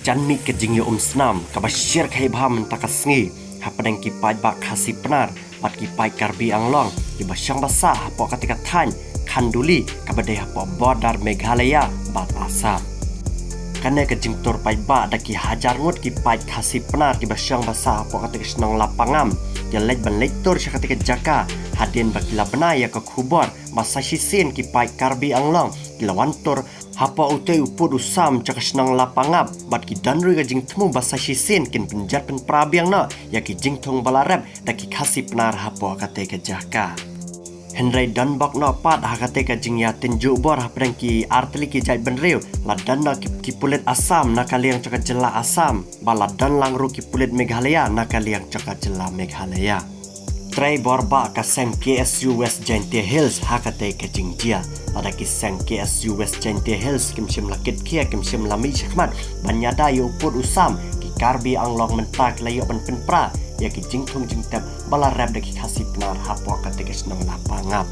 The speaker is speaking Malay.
Janmi ke jingyo snam kabashir kai bham takasngi hapadang ki pai bak khasi penar bat ki pai karbi anglong di basyang basa hapo katika than khanduli kabade hapo border Meghalaya bat Assam. Kane ke jing tor pai ba daki hajar ngut ki pai khasi penar ki basyang basa hapo katika senang lapangam ya lej ban lektor katika jaka hadin bakila benaya ke khubor masa sisin ki pai karbi anglong kilawantor hapa utei upud usam caka senang lapangap bat ki danrui ka jing temu basa sisin kin penjat pen prabiang na ya ki jing thong balarep daki khasi penar hapo kate ke jaka Henry Dunbok no pat hakate ka jing ya tinju bor hapreng ki artli ki jai benreu ladan na ki pulit Assam na kaliang caka jela Assam baladan langru ki pulit Meghalaya na kaliang caka jela Meghalaya. Trai borba ka sem KSU West Jaintia Hills hakate ka jing jia ada ki sem KSU West Jaintia Hills kim sim lakit kia kim sim lami chakmat banyada yo put usam ki karbi anglong mentak layo ban penpra ya ki jing thong jing tap bala rap de ki khasi penar hapo kate ka senang lapangap